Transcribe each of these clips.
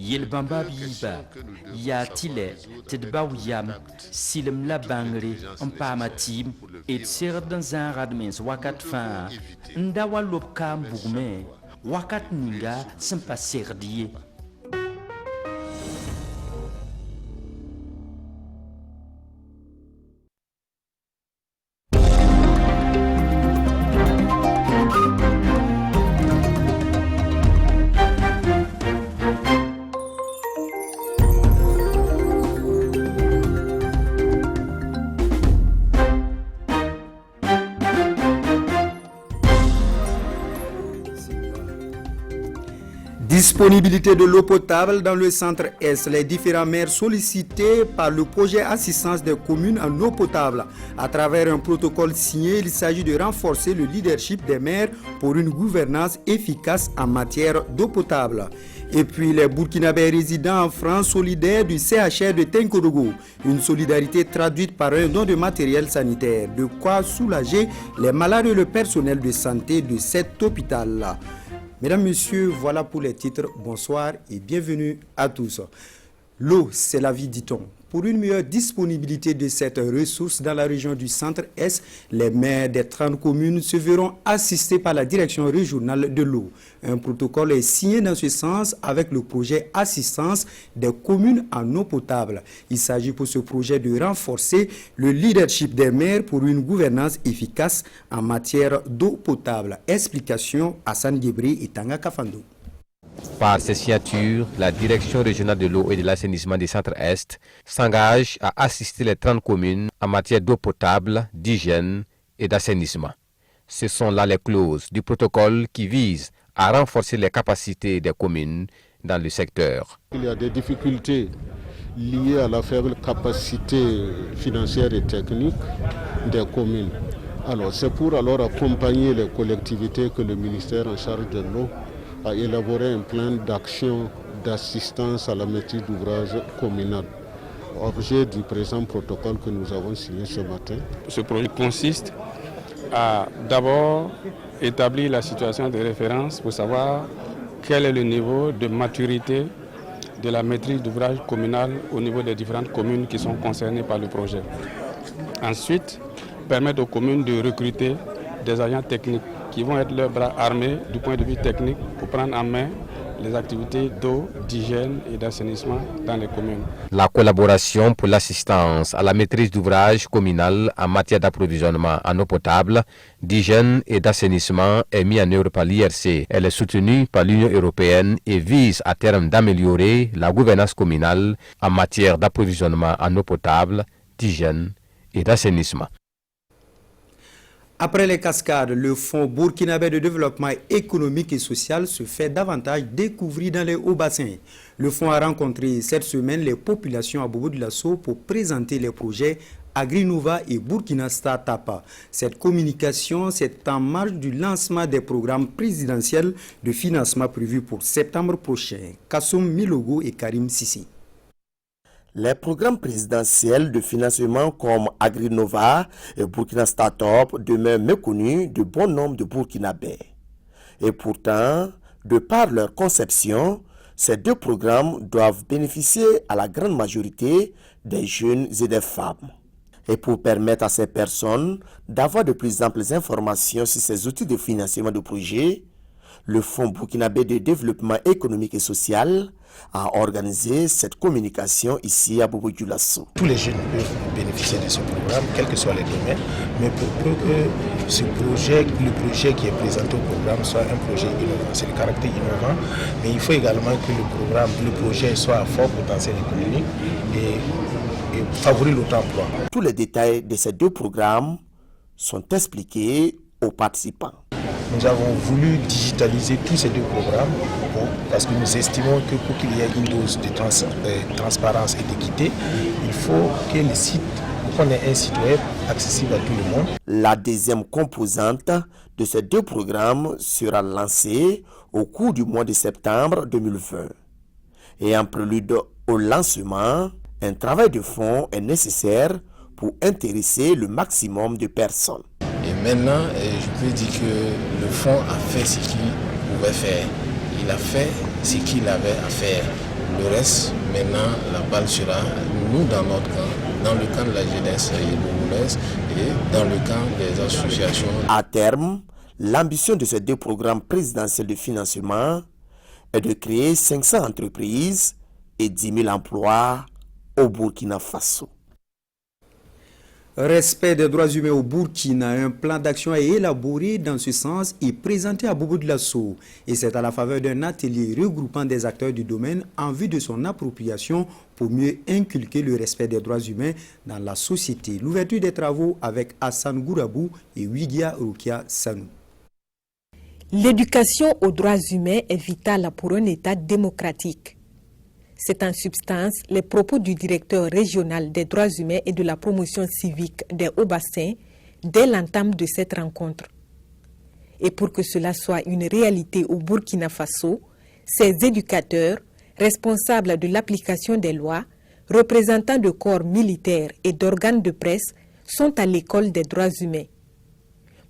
Yelbamba biba, ya tile, tedba yam, silem la bangre, mpamatim, et ser dans un radmens wakat fin, ndawa lopka bougme, wakat ninga, sempa serdier. Disponibilité de l'eau potable dans le centre-Est. Les différents maires sollicités par le projet Assistance des communes en eau potable. À travers un protocole signé, il s'agit de renforcer le leadership des maires pour une gouvernance efficace en matière d'eau potable. Et puis les Burkinabés résidant en France solidaires du CHR de Tenkodogo. Une solidarité traduite par un don de matériel sanitaire. De quoi soulager les malades et le personnel de santé de cet hôpital-là. Mesdames, Messieurs, voilà pour les titres. Bonsoir et bienvenue à tous. L'eau, c'est la vie, dit-on. Pour une meilleure disponibilité de cette ressource dans la région du Centre-Est, les maires des 30 communes se verront assistés par la direction régionale de l'eau. Un protocole est signé dans ce sens avec le projet Assistance des communes en eau potable. Il s'agit pour ce projet de renforcer le leadership des maires pour une gouvernance efficace en matière d'eau potable. Explication Hassan Gebri et Tanga Kafando. Par ces signatures, la Direction régionale de l'eau et de l'assainissement des Centres-Est s'engage à assister les 30 communes en matière d'eau potable, d'hygiène et d'assainissement. Ce sont là les clauses du protocole qui visent à renforcer les capacités des communes dans le secteur. Il y a des difficultés liées à la faible capacité financière et technique des communes. Alors, c'est pour accompagner les collectivités que le ministère en charge de l'eau a élaboré un plan d'action d'assistance à la maîtrise d'ouvrage communal, objet du présent protocole que nous avons signé ce matin. Ce projet consiste à d'abord établir la situation de référence pour savoir quel est le niveau de maturité de la maîtrise d'ouvrage communal au niveau des différentes communes qui sont concernées par le projet. Ensuite, permettre aux communes de recruter des agents techniques qui vont être leurs bras armés du point de vue technique pour prendre en main les activités d'eau, d'hygiène et d'assainissement dans les communes. La collaboration pour l'assistance à la maîtrise d'ouvrage communal en matière d'approvisionnement en eau potable, d'hygiène et d'assainissement est mise en œuvre par l'IRC. Elle est soutenue par l'Union européenne et vise à terme d'améliorer la gouvernance communale en matière d'approvisionnement en eau potable, d'hygiène et d'assainissement. Après les cascades, le Fonds burkinabé de développement économique et social se fait davantage découvrir dans les hauts bassins. Le fonds a rencontré cette semaine les populations à Bobo-Dioulasso pour présenter les projets Agrinova et Burkina Startup. Cette communication, c'est en marge du lancement des programmes présidentiels de financement prévus pour septembre prochain. Kassoum Milogo et Karim Sissi. Les programmes présidentiels de financement comme Agrinova et Burkina Startup demeurent méconnus de bon nombre de Burkinabés. Et pourtant, de par leur conception, ces deux programmes doivent bénéficier à la grande majorité des jeunes et des femmes. Et pour permettre à ces personnes d'avoir de plus amples informations sur ces outils de financement de projets, le Fonds burkinabé de développement économique et social a organisé cette communication ici à Bobo-Dioulasso. Tous les jeunes peuvent bénéficier de ce programme, quels que soient les domaines, mais pour peu que le projet qui est présenté au programme soit un projet innovant. C'est le caractère innovant, mais il faut également que le projet soit à fort potentiel économique et favoriser l'auto-emploi. Tous les détails de ces deux programmes sont expliqués aux participants. Nous avons voulu digitaliser tous ces deux programmes parce que nous estimons que pour qu'il y ait une dose de transparence et d'équité, il faut que le site, qu'on ait un site web accessible à tout le monde. La deuxième composante de ces deux programmes sera lancée au cours du mois de septembre 2020. Et en prélude au lancement, un travail de fond est nécessaire pour intéresser le maximum de personnes. Et maintenant, je peux dire que le fonds a fait ce qu'il pouvait faire. Il a fait ce qu'il avait à faire. Le reste, maintenant, la balle sera, nous, dans notre camp, dans le camp de la jeunesse bourgnaise et dans le camp des associations. À terme, l'ambition de ces deux programmes présidentiels de financement est de créer 500 entreprises et 10 000 emplois au Burkina Faso. Respect des droits humains au Burkina, un plan d'action est élaboré dans ce sens et présenté à Bobo Dioulasso. Et c'est à la faveur d'un atelier regroupant des acteurs du domaine en vue de son appropriation pour mieux inculquer le respect des droits humains dans la société. L'ouverture des travaux avec Hassan Gourabou et Wigia Rukia Sanou. L'éducation aux droits humains est vitale pour un État démocratique. C'est en substance les propos du directeur régional des droits humains et de la promotion civique des Hauts-Bassins dès l'entame de cette rencontre. Et pour que cela soit une réalité au Burkina Faso, ces éducateurs, responsables de l'application des lois, représentants de corps militaires et d'organes de presse, sont à l'école des droits humains.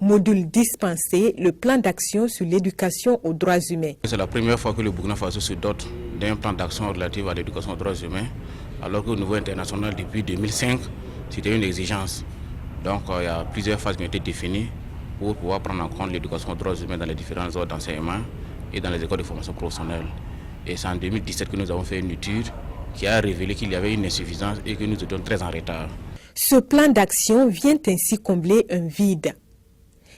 Module dispensé, le plan d'action sur l'éducation aux droits humains. C'est la première fois que le Burkina Faso se dote d'un plan d'action relatif à l'éducation aux droits humains, alors qu'au niveau international, depuis 2005, c'était une exigence. Donc il y a plusieurs phases qui ont été définies pour pouvoir prendre en compte l'éducation aux droits humains dans les différentes ordres d'enseignement et dans les écoles de formation professionnelle. Et c'est en 2017 que nous avons fait une étude qui a révélé qu'il y avait une insuffisance et que nous étions très en retard. Ce plan d'action vient ainsi combler un vide.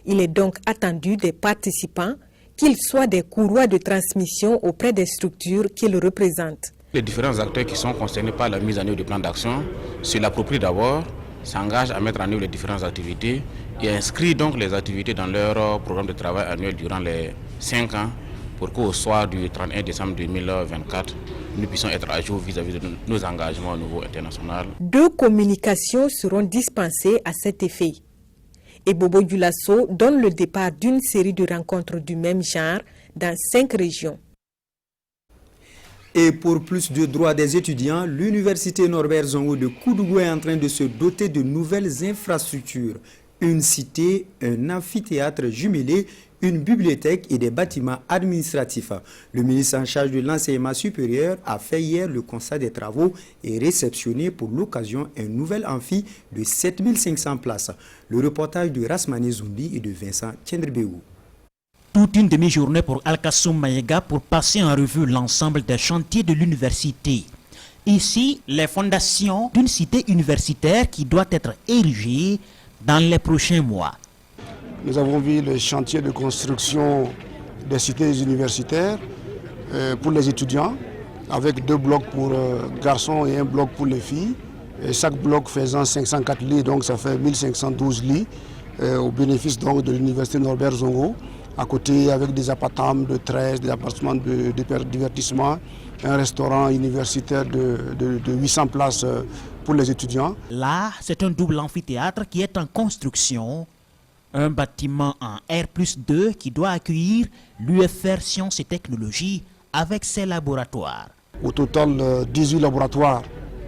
Il est donc attendu des participants qu'ils soient des courroies de transmission auprès des structures qu'ils représentent. Les différents acteurs qui sont concernés par la mise en œuvre du plan d'action se l'approprient d'abord, s'engagent à mettre en œuvre les différentes activités et inscrivent donc les activités dans leur programme de travail annuel durant les 5 ans pour qu'au soir du 31 décembre 2024, nous puissions être à jour vis-à-vis de nos engagements au niveau international. 2 communications seront dispensées à cet effet. Et Bobo Dioulasso donne le départ d'une série de rencontres du même genre dans 5 régions. Et pour plus de droits des étudiants, l'université Norbert Zongo de Koudougou est en train de se doter de nouvelles infrastructures. Une cité, un amphithéâtre jumelé, une bibliothèque et des bâtiments administratifs. Le ministre en charge de l'enseignement supérieur a fait hier le constat des travaux et réceptionné pour l'occasion un nouvel amphi de 7500 places. Le reportage de Rasmane Zoundi et de Vincent Tiendrebéou. Toute une demi-journée pour Al-Kassoum Maïga pour passer en revue l'ensemble des chantiers de l'université. Ici, les fondations d'une cité universitaire qui doit être érigée dans les prochains mois. Nous avons vu le chantier de construction des cités universitaires pour les étudiants, avec 2 blocs pour garçons et 1 bloc pour les filles. Et chaque bloc faisant 504 lits, donc ça fait 1512 lits, au bénéfice donc de l'université Norbert Zongo. À côté, avec des appartements de 13, des appartements de divertissement, un restaurant universitaire de 800 places pour les étudiants. Là, c'est un double amphithéâtre qui est en construction. Un bâtiment en R+2 qui doit accueillir l'UFR Sciences et Technologies avec ses laboratoires. Au total, 18 laboratoires.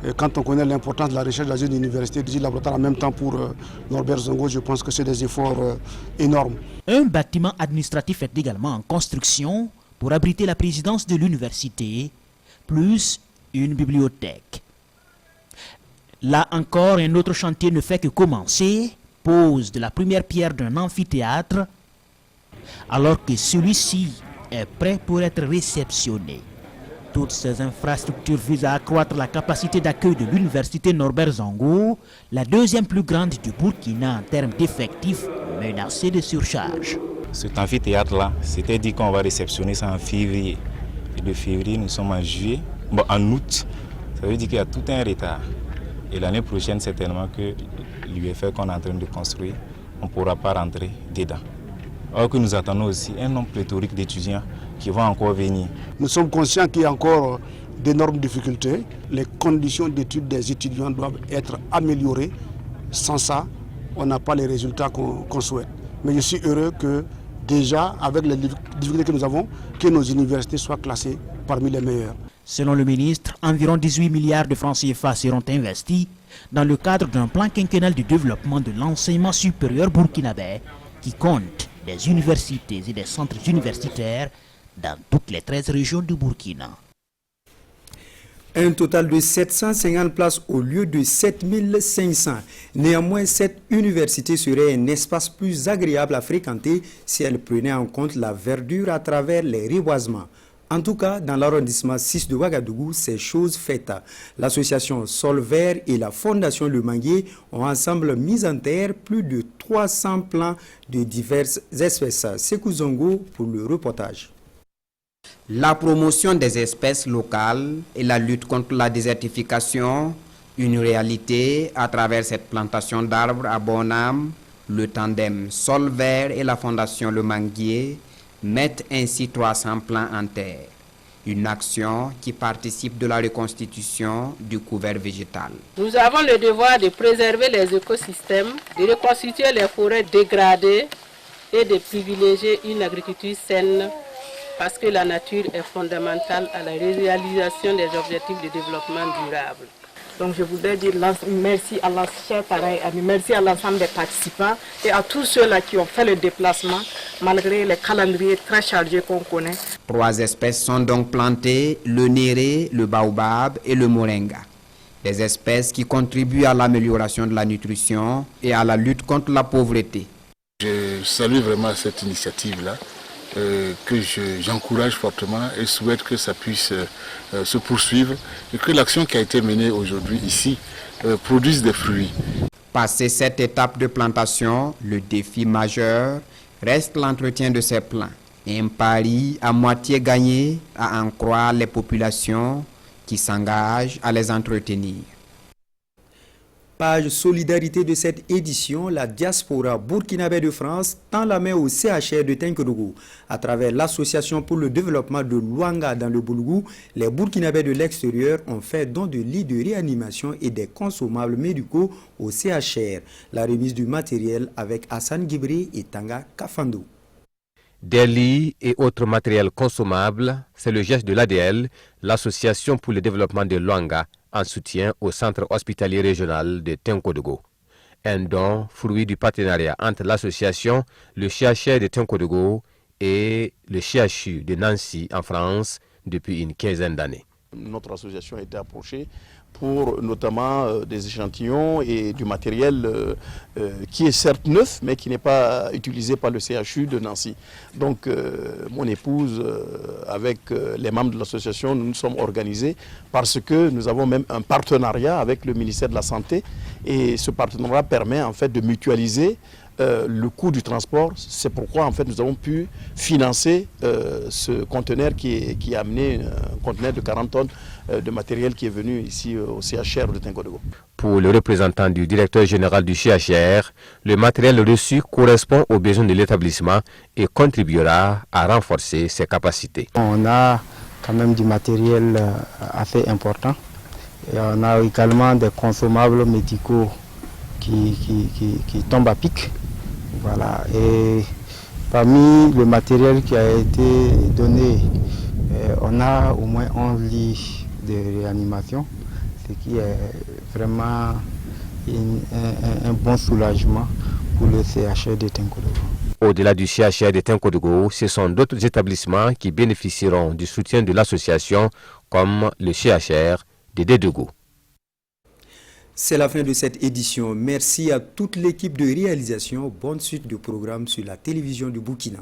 Et quand on connaît l'importance de la recherche dans une université, 18 laboratoires en même temps pour Norbert Zongo, je pense que c'est des efforts énormes. Un bâtiment administratif est également en construction pour abriter la présidence de l'université, plus une bibliothèque. Là encore, un autre chantier ne fait que commencer. Pose de la première pierre d'un amphithéâtre, alors que celui-ci est prêt pour être réceptionné. Toutes ces infrastructures visent à accroître la capacité d'accueil de l'université Norbert Zongo, la deuxième plus grande du Burkina en termes d'effectifs, menacée de surcharge. Cet amphithéâtre-là, c'était dit qu'on va réceptionner ça en février. Et de février, nous sommes en juillet, en août. Ça veut dire qu'il y a tout un retard. Et l'année prochaine, certainement que l'UFR qu'on est en train de construire, on ne pourra pas rentrer dedans. Alors que nous attendons aussi un nombre pléthorique d'étudiants qui vont encore venir. Nous sommes conscients qu'il y a encore d'énormes difficultés. Les conditions d'études des étudiants doivent être améliorées. Sans ça, on n'a pas les résultats qu'on souhaite. Mais je suis heureux que déjà, avec les difficultés que nous avons, que nos universités soient classées parmi les meilleures. Selon le ministre, environ 18 milliards de francs CFA seront investis dans le cadre d'un plan quinquennal de développement de l'enseignement supérieur burkinabé qui compte des universités et des centres universitaires dans toutes les 13 régions du Burkina. Un total de 750 places au lieu de 7500. Néanmoins, cette université serait un espace plus agréable à fréquenter si elle prenait en compte la verdure à travers les reboisements. En tout cas, dans l'arrondissement 6 de Ouagadougou, c'est chose faite. L'association Sol Vert et la Fondation Le Manguier ont ensemble mis en terre plus de 300 plants de diverses espèces. Sekou Zongo pour le reportage. La promotion des espèces locales et la lutte contre la désertification, une réalité à travers cette plantation d'arbres à Bonham, le tandem Sol Vert et la Fondation Le Manguier mettent ainsi 300 plants en terre. Une action qui participe de la reconstitution du couvert végétal. Nous avons le devoir de préserver les écosystèmes, de reconstituer les forêts dégradées et de privilégier une agriculture saine parce que la nature est fondamentale à la réalisation des objectifs de développement durable. Donc je voudrais dire merci à chers parents et amis, merci à l'ensemble des participants et à tous ceux-là qui ont fait le déplacement malgré les calendriers très chargés qu'on connaît. 3 espèces sont donc plantées, le néré, le baobab et le moringa. Des espèces qui contribuent à l'amélioration de la nutrition et à la lutte contre la pauvreté. Je salue vraiment cette initiative-là. Que j'encourage fortement et souhaite que ça puisse se poursuivre et que l'action qui a été menée aujourd'hui ici produise des fruits. Passé cette étape de plantation, le défi majeur reste l'entretien de ces plants. Un pari à moitié gagné à en croire les populations qui s'engagent à les entretenir. Page solidarité de cette édition, la diaspora burkinabé de France tend la main au CHR de Tinkodougou. À travers l'association pour le développement de Luanga dans le Boulgou, les burkinabés de l'extérieur ont fait don de lits de réanimation et des consommables médicaux au CHR. La remise du matériel avec Hassan Gibri et Tanga Kafando. Des lits et autres matériels consommables, c'est le geste de l'ADL, l'association pour le développement de Luanga, en soutien au centre hospitalier régional de Tinkodougou. Un don fruit du partenariat entre l'association, le CHR de Tinkodougou et le CHU de Nancy en France depuis une quinzaine d'années. Notre association a été approchée pour notamment des échantillons et du matériel qui est certes neuf mais qui n'est pas utilisé par le CHU de Nancy. Donc mon épouse avec les membres de l'association, nous nous sommes organisés parce que nous avons même un partenariat avec le ministère de la Santé et ce partenariat permet en fait de mutualiser le coût du transport. C'est pourquoi en fait nous avons pu financer ce conteneur qui a amené un conteneur de 40 tonnes de matériel qui est venu ici au CHR de Tinkodougou. Pour le représentant du directeur général du CHR, le matériel reçu correspond aux besoins de l'établissement et contribuera à renforcer ses capacités. On a quand même du matériel assez important et on a également des consommables médicaux qui tombent à pic. Voilà. Et parmi le matériel qui a été donné, on a au moins 11 lits de réanimation, ce qui est vraiment un bon soulagement pour le CHR de Tinkodougou. Au-delà du CHR de Tinkodougou, ce sont d'autres établissements qui bénéficieront du soutien de l'association, comme le CHR de Dédougou. C'est la fin de cette édition. Merci à toute l'équipe de réalisation. Bonne suite de programmes sur la télévision du Burkina.